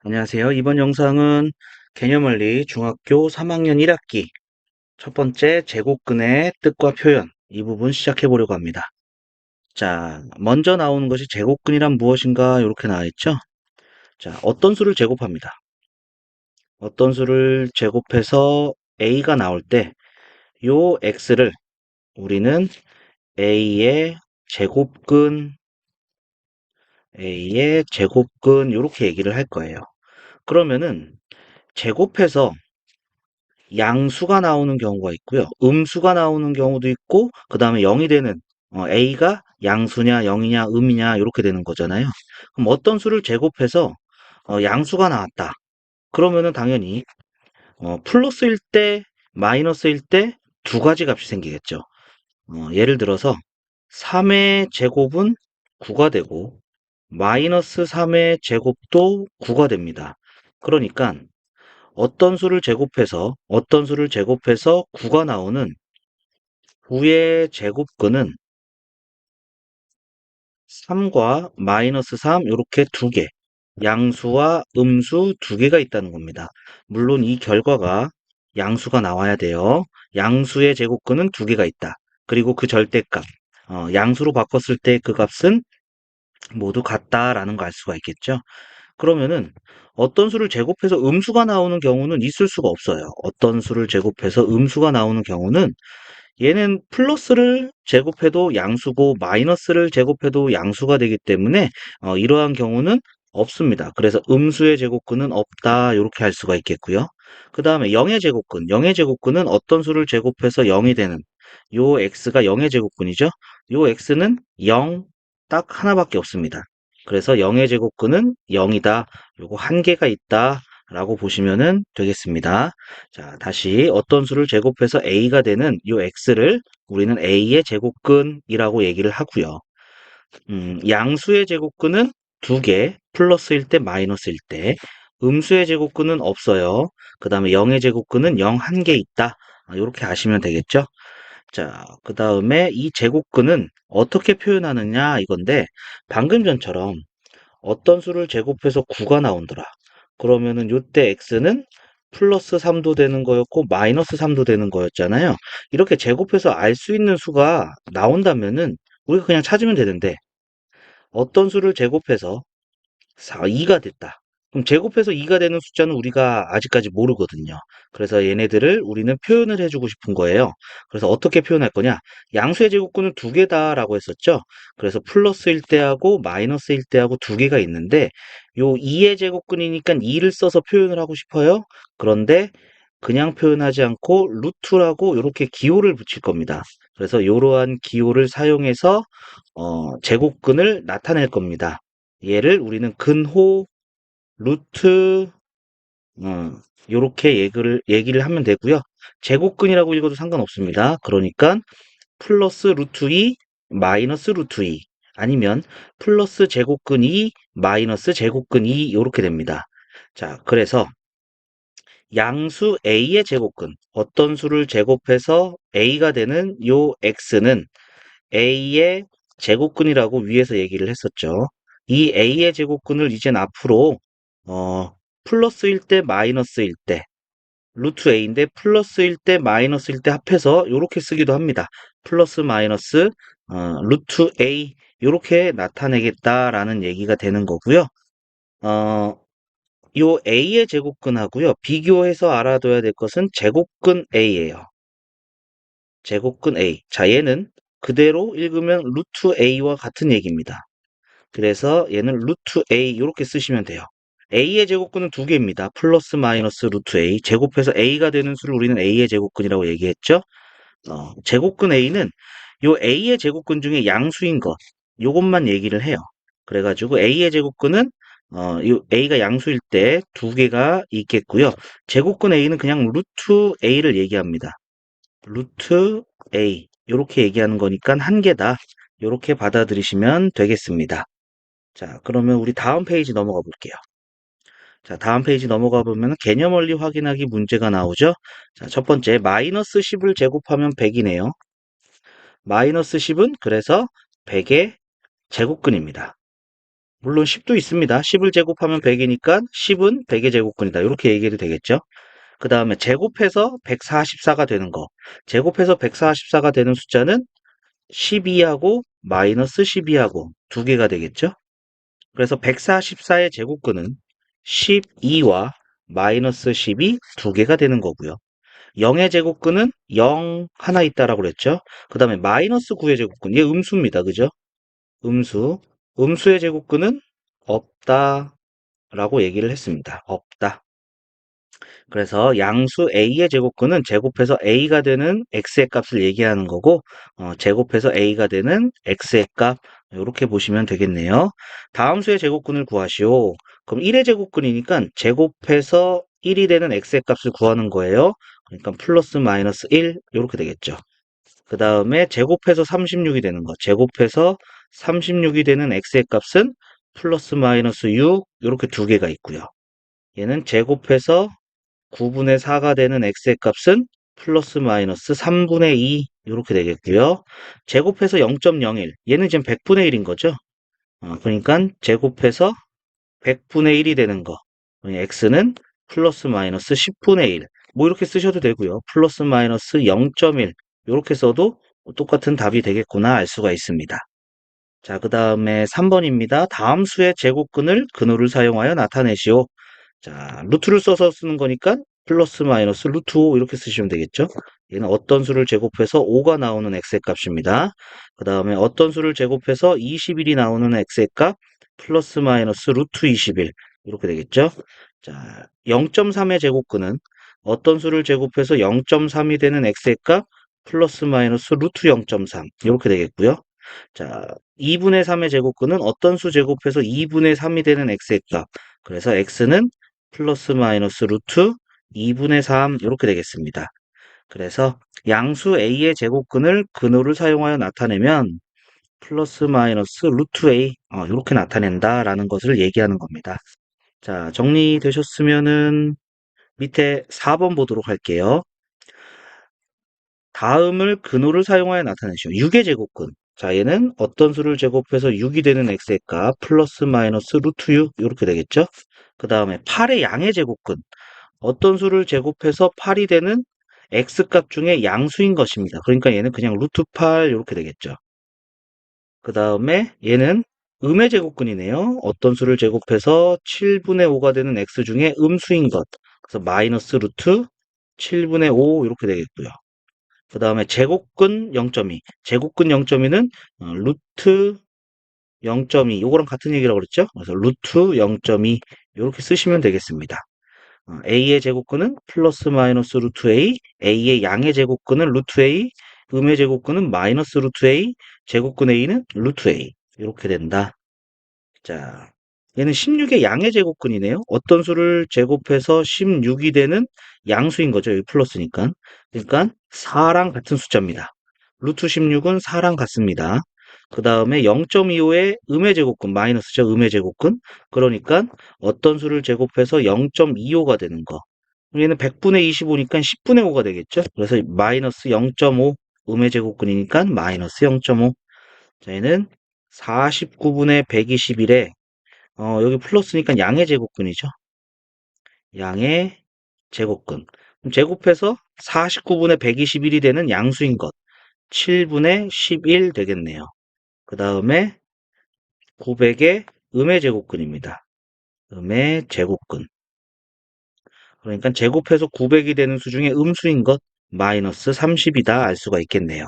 안녕하세요. 이번 영상은 개념원리 중학교 3학년 1학기 첫 번째 제곱근의 뜻과 표현 이 부분 시작해 보려고 합니다. 자, 먼저 나오는 것이 제곱근이란 무엇인가 이렇게 나와 있죠. 자, 어떤 수를 제곱합니다. 어떤 수를 제곱해서 a가 나올 때 요 x를 우리는 a의 제곱근 이렇게 얘기를 할 거예요. 그러면은 제곱해서 양수가 나오는 경우가 있고요. 음수가 나오는 경우도 있고, 그 다음에 0이 되는, A가 양수냐, 0이냐, 음이냐, 이렇게 되는 거잖아요. 그럼 어떤 수를 제곱해서, 양수가 나왔다. 그러면은 당연히, 플러스일 때, 마이너스일 때 두 가지 값이 생기겠죠. 예를 들어서, 3의 제곱은 9가 되고, 마이너스 3의 제곱도 9가 됩니다. 그러니까, 어떤 수를 제곱해서 9가 나오는 9의 제곱근은 3과 마이너스 3 이렇게 두 개, 양수와 음수 두 개가 있다는 겁니다. 물론 이 결과가 양수가 나와야 돼요. 양수의 제곱근은 두 개가 있다. 그리고 그 절대값, 양수로 바꿨을 때 그 값은 모두 같다라는 거 알 수가 있겠죠. 그러면은 어떤 수를 제곱해서 음수가 나오는 경우는 있을 수가 없어요. 어떤 수를 제곱해서 음수가 나오는 경우는 얘는 플러스를 제곱해도 양수고 마이너스를 제곱해도 양수가 되기 때문에 이러한 경우는 없습니다. 그래서 음수의 제곱근은 없다 이렇게 할 수가 있겠고요. 그 다음에 0의 제곱근, 0의 제곱근은 어떤 수를 제곱해서 0이 되는 요 x가 0의 제곱근이죠. 요 x는 0 딱 하나밖에 없습니다. 그래서 0의 제곱근은 0이다. 요거 한 개가 있다. 라고 보시면 되겠습니다. 자, 다시 어떤 수를 제곱해서 a가 되는 요 x를 우리는 a의 제곱근이라고 얘기를 하고요. 양수의 제곱근은 두 개, 플러스일 때, 마이너스일 때. 음수의 제곱근은 없어요. 그 다음에 0의 제곱근은 0 한 개 있다. 이렇게 아시면 되겠죠? 자, 그 다음에 이 제곱근은 어떻게 표현하느냐 이건데, 방금 전처럼 어떤 수를 제곱해서 9가 나온더라. 그러면은 요때 x는 플러스 3도 되는 거였고 마이너스 3도 되는 거였잖아요. 이렇게 제곱해서 알 수 있는 수가 나온다면은 우리가 그냥 찾으면 되는데 어떤 수를 제곱해서 2가 됐다. 그럼 제곱해서 2가 되는 숫자는 우리가 아직까지 모르거든요. 그래서 얘네들을 우리는 표현을 해주고 싶은 거예요. 그래서 어떻게 표현할 거냐? 양수의 제곱근은 두 개다라고 했었죠. 그래서 플러스일 때하고 마이너스일 때하고 두 개가 있는데 요 2의 제곱근이니까 2를 써서 표현을 하고 싶어요. 그런데 그냥 표현하지 않고 루트라고 이렇게 기호를 붙일 겁니다. 그래서 이러한 기호를 사용해서 제곱근을 나타낼 겁니다. 얘를 우리는 근호, 루트, 요렇게 얘기를 하면 되고요. 제곱근이라고 읽어도 상관없습니다. 그러니까 플러스 루트 2, 마이너스 루트 2 아니면 플러스 제곱근 2, 마이너스 제곱근 2 요렇게 됩니다. 자, 그래서 양수 a의 제곱근, 어떤 수를 제곱해서 a가 되는 요 x는 a의 제곱근이라고 위에서 얘기를 했었죠. 이 a의 제곱근을 이젠 앞으로 어, 플러스일 때 마이너스일 때 루트 a인데 플러스일 때 마이너스일 때 합해서 이렇게 쓰기도 합니다. 플러스 마이너스 루트 a 이렇게 나타내겠다라는 얘기가 되는 거고요. 어, 요 a의 제곱근하고요. 비교해서 알아둬야 될 것은 제곱근 a예요. 제곱근 a. 자, 얘는 그대로 읽으면 루트 a와 같은 얘기입니다. 그래서 얘는 루트 a 이렇게 쓰시면 돼요. a의 제곱근은 두 개입니다. 플러스 마이너스 루트 a. 제곱해서 a가 되는 수를 우리는 a의 제곱근이라고 얘기했죠. 제곱근 a는 요 a의 제곱근 중에 양수인 것, 요것만 얘기를 해요. 그래가지고 a의 제곱근은 요 a가 양수일 때 두 개가 있겠고요. 제곱근 a는 그냥 루트 a를 얘기합니다. 루트 a 이렇게 얘기하는 거니까 한 개다. 이렇게 받아들이시면 되겠습니다. 자, 그러면 우리 다음 페이지 넘어가 볼게요. 자, 다음 페이지 넘어가 보면 개념 원리 확인하기 문제가 나오죠. 자, 첫 번째 마이너스 10을 제곱하면 100이네요. 마이너스 10은 그래서 100의 제곱근입니다. 물론 10도 있습니다. 10을 제곱하면 100이니까 10은 100의 제곱근이다. 이렇게 얘기해도 되겠죠. 그 다음에 제곱해서 144가 되는 거. 제곱해서 144가 되는 숫자는 12하고 마이너스 12하고 두 개가 되겠죠. 그래서 144의 제곱근은 12와 마이너스 10이 두 개가 되는 거고요. 0의 제곱근은 0 하나 있다라고 그랬죠. 그 다음에 마이너스 9의 제곱근. 얘 음수입니다. 그죠? 음수. 음수의 제곱근은 없다라고 얘기를 했습니다. 없다. 그래서 양수 a의 제곱근은 제곱해서 a가 되는 x의 값을 얘기하는 거고, 제곱해서 a가 되는 x의 값, 이렇게 보시면 되겠네요. 다음 수의 제곱근을 구하시오. 그럼 1의 제곱근이니까 제곱해서 1이 되는 x의 값을 구하는 거예요. 그러니까 플러스 마이너스 1, 이렇게 되겠죠. 그 다음에 제곱해서 36이 되는 거. 제곱해서 36이 되는 x의 값은 플러스 마이너스 6, 이렇게 두 개가 있고요. 얘는 제곱해서 9분의 4가 되는 x의 값은 플러스 마이너스 3분의 2 이렇게 되겠고요. 제곱해서 0.01 얘는 지금 100분의 1인 거죠. 그러니까 제곱해서 100분의 1이 되는 거. x는 플러스 마이너스 10분의 1. 뭐 이렇게 쓰셔도 되고요. 플러스 마이너스 0.1 이렇게 써도 똑같은 답이 되겠구나 알 수가 있습니다. 자, 그 다음에 3번입니다. 다음 수의 제곱근을 근호를 사용하여 나타내시오. 자, 루트를 써서 쓰는 거니까 플러스 마이너스 루트 5 이렇게 쓰시면 되겠죠. 얘는 어떤 수를 제곱해서 5가 나오는 x의 값입니다. 그 다음에 어떤 수를 제곱해서 21이 나오는 x의 값 플러스 마이너스 루트 21 이렇게 되겠죠. 자, 0.3의 제곱근은 어떤 수를 제곱해서 0.3이 되는 x의 값 플러스 마이너스 루트 0.3 이렇게 되겠고요. 자, 2분의 3의 제곱근은 어떤 수 제곱해서 2분의 3이 되는 x의 값. 그래서 x는 플러스 마이너스 루트 2분의 3 이렇게 되겠습니다. 그래서 양수 a의 제곱근을 근호를 사용하여 나타내면 플러스 마이너스 루트 a 이렇게 나타낸다라는 것을 얘기하는 겁니다. 자, 정리되셨으면은 밑에 4번 보도록 할게요. 다음을 근호를 사용하여 나타내시오. 6의 제곱근. 자, 얘는 어떤 수를 제곱해서 6이 되는 x의 값 플러스 마이너스 루트 6 이렇게 되겠죠. 그 다음에 8의 양의 제곱근. 어떤 수를 제곱해서 8이 되는 x값 중에 양수인 것입니다. 그러니까 얘는 그냥 루트 8 이렇게 되겠죠. 그 다음에 얘는 음의 제곱근이네요. 어떤 수를 제곱해서 7분의 5가 되는 x 중에 음수인 것. 그래서 마이너스 루트 7분의 5 이렇게 되겠고요. 그 다음에 제곱근 0.2. 제곱근 0.2는 루트 0.2. 요거랑 같은 얘기라고 그랬죠? 그래서 루트 0.2 이렇게 쓰시면 되겠습니다. a의 제곱근은 플러스 마이너스 루트 a, a의 양의 제곱근은 루트 a, 음의 제곱근은 마이너스 루트 a, 제곱근 a는 루트 a 이렇게 된다. 자, 얘는 16의 양의 제곱근이네요. 어떤 수를 제곱해서 16이 되는 양수인 거죠. 여기 플러스니까. 그러니까 4랑 같은 숫자입니다. 루트 16은 4랑 같습니다. 그 다음에 0.25의 음의 제곱근, 마이너스죠. 음의 제곱근. 그러니까 어떤 수를 제곱해서 0.25가 되는 거. 얘는 100분의 25니까 10분의 5가 되겠죠. 그래서 마이너스 0.5 음의 제곱근이니까 마이너스 0.5. 자, 얘는 49분의 121에 여기 플러스니까 양의 제곱근이죠. 양의 제곱근. 그럼 제곱해서 49분의 121이 되는 양수인 것. 7분의 11 되겠네요. 그 다음에 900의 음의 제곱근입니다. 음의 제곱근. 그러니까 제곱해서 900이 되는 수 중에 음수인 것 마이너스 30이다 알 수가 있겠네요.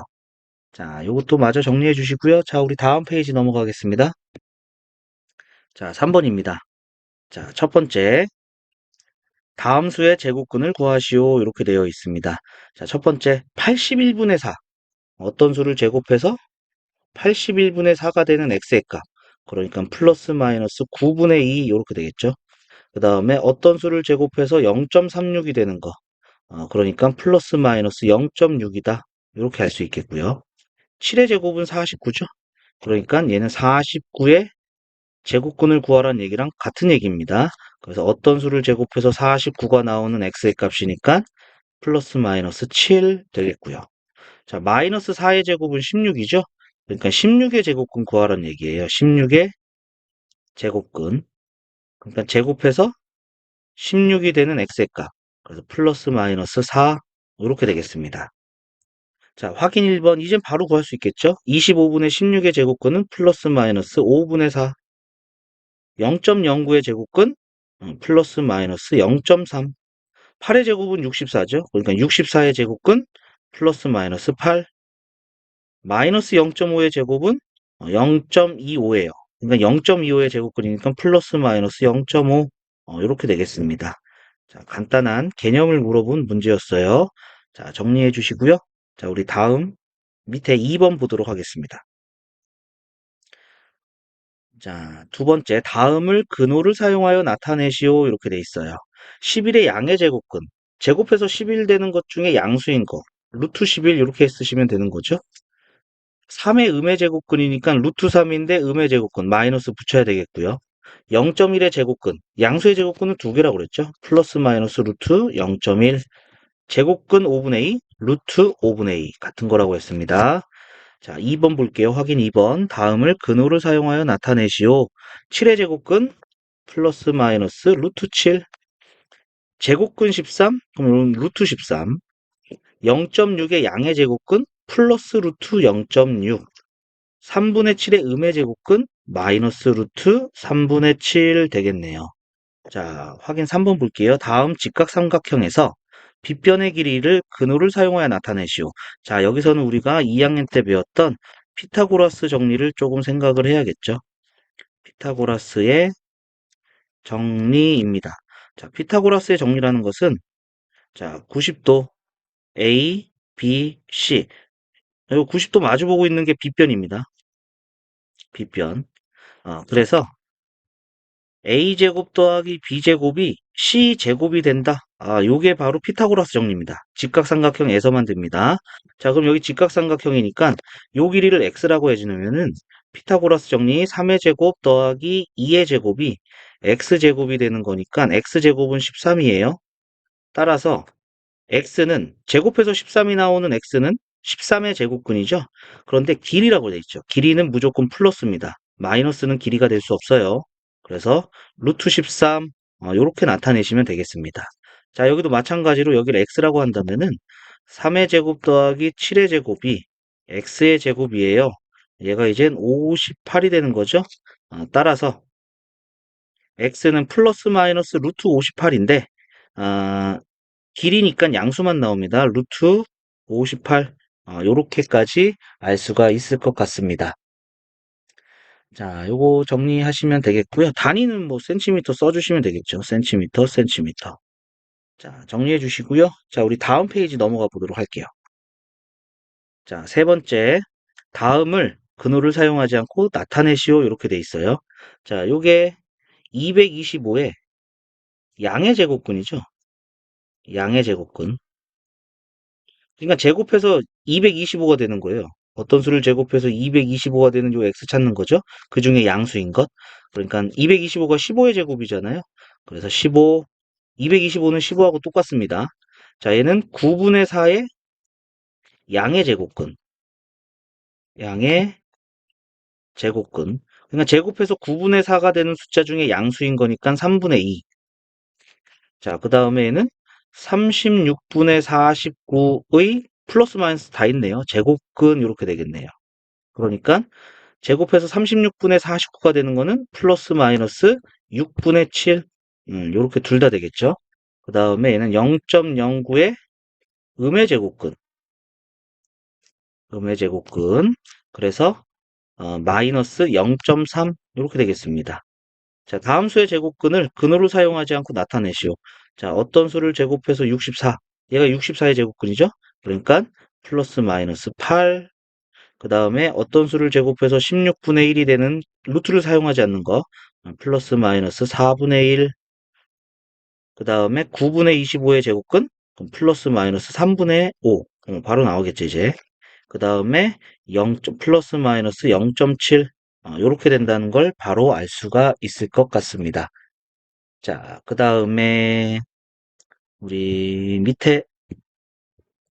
자, 이것도 마저 정리해 주시고요. 자, 우리 다음 페이지 넘어가겠습니다. 자, 3번입니다. 자, 첫 번째. 다음 수의 제곱근을 구하시오. 이렇게 되어 있습니다. 자, 첫 번째 81분의 4. 어떤 수를 제곱해서 81분의 4가 되는 x의 값. 그러니까 플러스 마이너스 9분의 2 이렇게 되겠죠. 그 다음에 어떤 수를 제곱해서 0.36이 되는 거. 그러니까 플러스 마이너스 0.6이다. 이렇게 할 수 있겠고요. 7의 제곱은 49죠. 그러니까 얘는 49의 제곱근을 구하라는 얘기랑 같은 얘기입니다. 그래서 어떤 수를 제곱해서 49가 나오는 x의 값이니까 플러스 마이너스 7 되겠고요. 자, 마이너스 4의 제곱은 16이죠. 그러니까 16의 제곱근 구하라는 얘기예요. 16의 제곱근. 그러니까 제곱해서 16이 되는 x의 값. 그래서 플러스 마이너스 4 이렇게 되겠습니다. 자, 확인 1번. 이젠 바로 구할 수 있겠죠? 25분의 16의 제곱근은 플러스 마이너스 5분의 4. 0.09의 제곱근 플러스 마이너스 0.3. 8의 제곱은 64죠. 그러니까 64의 제곱근 플러스 마이너스 8. 마이너스 0.5의 제곱은 0.25예요. 그러니까 0.25의 제곱근이니까 플러스 마이너스 0.5 이렇게 되겠습니다. 자, 간단한 개념을 물어본 문제였어요. 자, 정리해 주시고요. 자, 우리 다음 밑에 2번 보도록 하겠습니다. 자, 두 번째, 다음을 근호를 사용하여 나타내시오. 이렇게 돼 있어요. 11의 양의 제곱근. 제곱해서 11 되는 것 중에 양수인 거. 루트 11 이렇게 쓰시면 되는 거죠. 3의 음의 제곱근이니까 루트 3인데 음의 제곱근 마이너스 붙여야 되겠고요. 0.1의 제곱근. 양수의 제곱근은 두 개라고 그랬죠. 플러스 마이너스 루트 0.1. 제곱근 5분의 2, 루트 5분의 2 같은 거라고 했습니다. 자, 2번 볼게요. 확인 2번. 다음을 근호를 사용하여 나타내시오. 7의 제곱근 플러스 마이너스 루트 7. 제곱근 13, 그럼 루트 13. 0.6의 양의 제곱근 플러스 루트 0.6. 3분의 7의 음의 제곱근 마이너스 루트 3분의 7 되겠네요. 자, 확인 3번 볼게요. 다음 직각삼각형에서 빗변의 길이를 근호를 사용하여 나타내시오. 자, 여기서는 우리가 2학년 때 배웠던 피타고라스 정리를 조금 생각을 해야겠죠. 피타고라스의 정리입니다. 자, 피타고라스의 정리라는 것은 자, 90도 A, B, C. 그리고 90도 마주보고 있는 게 빗변입니다. 빗변. 그래서 a제곱 더하기 b제곱이 c제곱이 된다. 요게 바로 피타고라스 정리입니다. 직각삼각형에서만 됩니다. 자, 그럼 여기 직각삼각형이니까 요 길이를 x라고 해주면은 피타고라스 정리 3의 제곱 더하기 2의 제곱이 x제곱이 되는 거니까 x제곱은 13이에요. 따라서 x는 제곱해서 13이 나오는 x는 13의 제곱근이죠. 그런데 길이라고 되어 있죠. 길이는 무조건 플러스입니다. 마이너스는 길이가 될 수 없어요. 그래서 루트 13 이렇게 나타내시면 되겠습니다. 자, 여기도 마찬가지로 여기를 x라고 한다면은 3의 제곱 더하기 7의 제곱이 x의 제곱이에요. 얘가 이젠 58이 되는 거죠. 따라서 x는 플러스 마이너스 루트 58인데 길이니까 양수만 나옵니다. 루트 58 요렇게까지 알 수가 있을 것 같습니다. 자, 요거 정리하시면 되겠고요. 단위는 뭐 센티미터 써주시면 되겠죠. 센티미터, 센티미터. 자, 정리해 주시고요. 자, 우리 다음 페이지 넘어가 보도록 할게요. 자, 세 번째. 다음을 근호를 사용하지 않고 나타내시오. 이렇게 돼 있어요. 자, 요게 225의 양의 제곱근이죠. 양의 제곱근. 그러니까 제곱해서 225가 되는 거예요. 어떤 수를 제곱해서 225가 되는 요 x 찾는 거죠. 그 중에 양수인 것. 그러니까 225가 15의 제곱이잖아요. 그래서 15, 225는 15하고 똑같습니다. 자, 얘는 9분의 4의 양의 제곱근. 양의 제곱근. 그러니까 제곱해서 9분의 4가 되는 숫자 중에 양수인 거니까 3분의 2. 자, 그 다음에는 36분의 49의 플러스 마이너스 다 있네요. 제곱근 이렇게 되겠네요. 그러니까 제곱해서 36분의 49가 되는 거는 플러스 마이너스 6분의 7. 요렇게 둘 다 되겠죠. 그 다음에 얘는 0.09의 음의 제곱근. 음의 제곱근. 그래서 마이너스 0.3 이렇게 되겠습니다. 자, 다음 수의 제곱근을 근호를 사용하지 않고 나타내시오. 자, 어떤 수를 제곱해서 64. 얘가 64의 제곱근이죠. 그러니까 플러스 마이너스 8. 그 다음에 어떤 수를 제곱해서 16분의 1이 되는 루트를 사용하지 않는 거. 플러스 마이너스 4분의 1. 그 다음에 9분의 25의 제곱근. 그럼 플러스 마이너스 3분의 5. 바로 나오겠죠, 이제. 그 다음에 0. 플러스 마이너스 0.7. 이렇게 된다는 걸 바로 알 수가 있을 것 같습니다. 자, 그 다음에 우리 밑에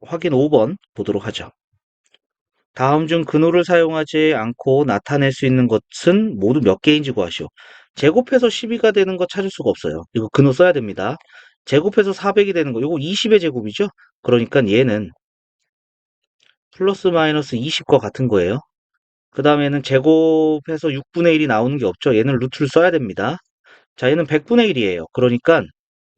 확인 5번 보도록 하죠. 다음 중 근호를 사용하지 않고 나타낼 수 있는 것은 모두 몇 개인지 구하시오. 제곱해서 12가 되는 거 찾을 수가 없어요. 이거 근호 써야 됩니다. 제곱해서 400이 되는 거, 이거 20의 제곱이죠? 그러니까 얘는 플러스 마이너스 20과 같은 거예요. 그 다음에는 제곱해서 6분의 1이 나오는 게 없죠. 얘는 루트를 써야 됩니다. 자, 얘는 100분의 1이에요. 그러니까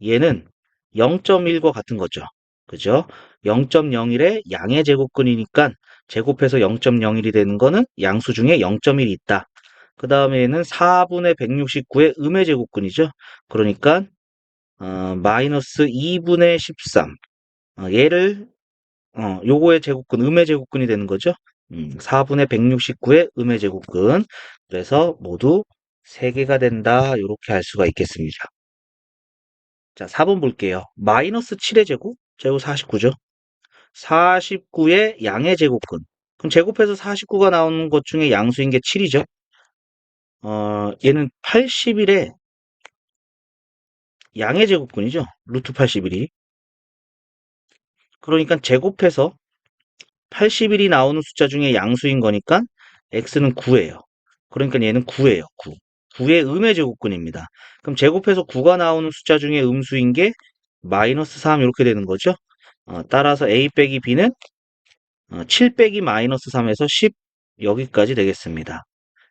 얘는 0.1과 같은 거죠. 그죠? 0.01의 양의 제곱근이니까 제곱해서 0.01이 되는 거는 양수 중에 0.1이 있다. 그 다음에는 4분의 169의 음의 제곱근이죠. 그러니까 마이너스 2분의 13. 얘를 요거의 제곱근, 음의 제곱근이 되는 거죠. 4분의 169의 음의 제곱근. 그래서 모두 3개가 된다. 이렇게 할 수가 있겠습니다. 자, 4번 볼게요. 마이너스 7의 제곱? 제곱 49죠. 49의 양의 제곱근. 그럼 제곱해서 49가 나오는 것 중에 양수인 게 7이죠. 얘는 81의 양의 제곱근이죠. 루트 81이. 그러니까 제곱해서 80일이 나오는 숫자 중에 양수인 거니까 x는 9예요. 그러니까 얘는 9예요. 9. 9의 음의 제곱근입니다. 그럼 제곱해서 9가 나오는 숫자 중에 음수인 게 마이너스 3 이렇게 되는 거죠. 따라서 a 빼기 b는 7 빼기 마이너스 3에서 10 여기까지 되겠습니다.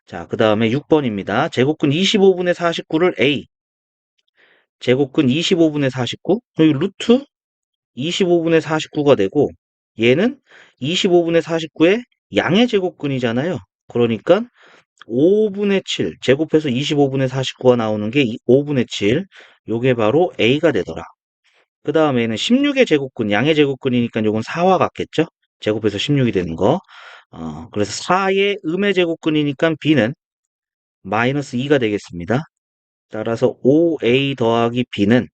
자, 그 다음에 6번입니다. 제곱근 25분의 49를 a, 제곱근 25분의 49, 여기 루트 25분의 49가 되고 얘는 25분의 49의 양의 제곱근이잖아요. 그러니까 5분의 7 제곱해서 25분의 49가 나오는 게 5분의 7. 요게 바로 A가 되더라. 그 다음에는 16의 제곱근, 양의 제곱근이니까 요건 4와 같겠죠? 제곱해서 16이 되는 거. 그래서 4의 음의 제곱근이니까 B는 마이너스 2가 되겠습니다. 따라서 5A 더하기 B는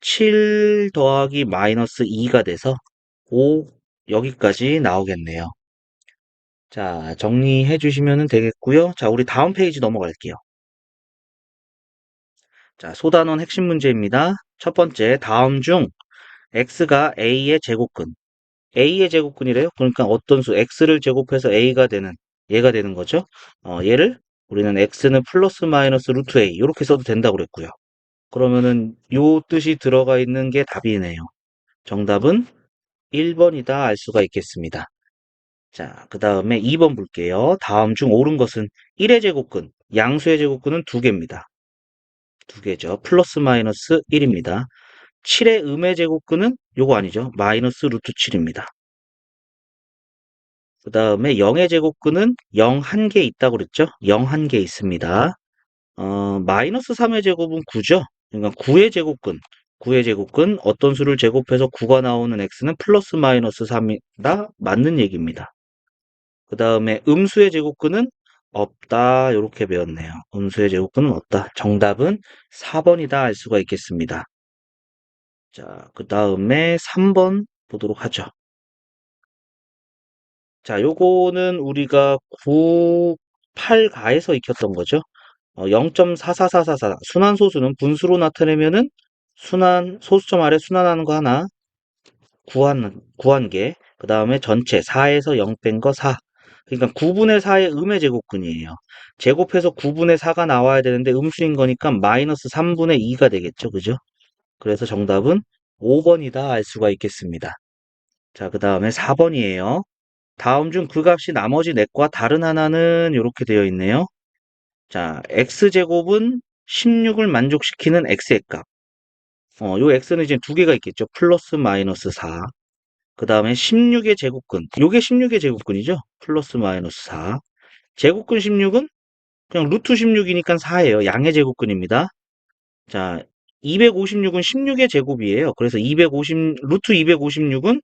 7 더하기 마이너스 2가 돼서 5 여기까지 나오겠네요. 자, 정리해 주시면 되겠고요. 자, 우리 다음 페이지 넘어갈게요. 자, 소단원 핵심 문제입니다. 첫 번째, 다음 중 x가 a의 제곱근. a의 제곱근이래요. 그러니까 어떤 수 x를 제곱해서 a가 되는 얘가 되는 거죠. 얘를 우리는 x는 플러스 마이너스 루트 a 이렇게 써도 된다고 그랬고요. 그러면은 요 뜻이 들어가 있는 게 답이네요. 정답은 1번이다 알 수가 있겠습니다. 자, 그 다음에 2번 볼게요. 다음 중 옳은 것은 1의 제곱근, 양수의 제곱근은 2개입니다. 2개죠. 플러스 마이너스 1입니다. 7의 음의 제곱근은 요거 아니죠. 마이너스 루트 7입니다. 그 다음에 0의 제곱근은 0 한 개 있다고 그랬죠. 0 한 개 있습니다. 마이너스 3의 제곱은 9죠. 그러니까 9의 제곱근, 9의 제곱근 어떤 수를 제곱해서 9가 나오는 x는 플러스 마이너스 3이다. 맞는 얘기입니다. 그 다음에 음수의 제곱근은 없다. 이렇게 배웠네요. 음수의 제곱근은 없다. 정답은 4번이다 알 수가 있겠습니다. 자, 그 다음에 3번 보도록 하죠. 자, 요거는 우리가 9, 8가에서 익혔던 거죠. 0.44444 순환소수는 분수로 나타내면은 소수점 아래 순환하는 거 하나 구한 게, 그 다음에 전체 4에서 0 뺀 거 4. 그러니까 9분의 4의 음의 제곱근이에요. 제곱해서 9분의 4가 나와야 되는데 음수인 거니까 마이너스 3분의 2가 되겠죠. 그죠? 그래서 정답은 5번이다 알 수가 있겠습니다. 자, 그 다음에 4번이에요. 다음 중 그 값이 나머지 넷과 다른 하나는 이렇게 되어 있네요. 자, x제곱은 16을 만족시키는 x의 값. 요 x는 이제 두 개가 있겠죠. 플러스 마이너스 4. 그 다음에 16의 제곱근. 요게 16의 제곱근이죠. 플러스 마이너스 4. 제곱근 16은 그냥 루트 16이니까 4예요. 양의 제곱근입니다. 자, 256은 16의 제곱이에요. 그래서 루트 256은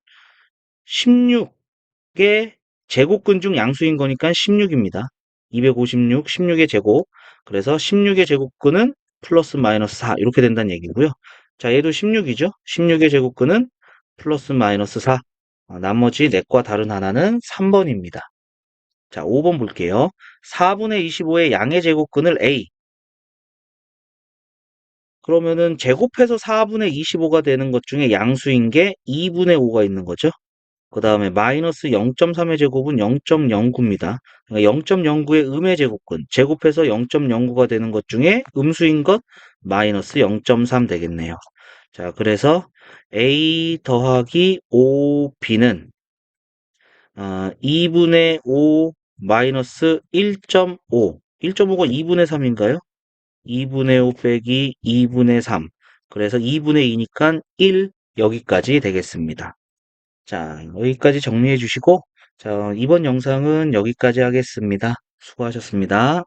16의 제곱근 중 양수인 거니까 16입니다. 256, 16의 제곱. 그래서 16의 제곱근은 플러스 마이너스 4 이렇게 된다는 얘기고요. 자, 얘도 16이죠. 16의 제곱근은 플러스 마이너스 4. 나머지 넷과 다른 하나는 3번입니다. 자, 5번 볼게요. 4분의 25의 양의 제곱근을 A. 그러면은 제곱해서 4분의 25가 되는 것 중에 양수인 게 2분의 5가 있는 거죠. 그 다음에 마이너스 0.3의 제곱은 0.09입니다. 그러니까 0.09의 음의 제곱근, 제곱해서 0.09가 되는 것 중에 음수인 것 마이너스 0.3 되겠네요. 자, 그래서 A 더하기 5B는 2분의 5 마이너스 1.5. 1.5가 2분의 3인가요? 2분의 5 빼기 2분의 3. 그래서 2분의 2니까 1 여기까지 되겠습니다. 자, 여기까지 정리해 주시고, 자, 이번 영상은 여기까지 하겠습니다. 수고하셨습니다.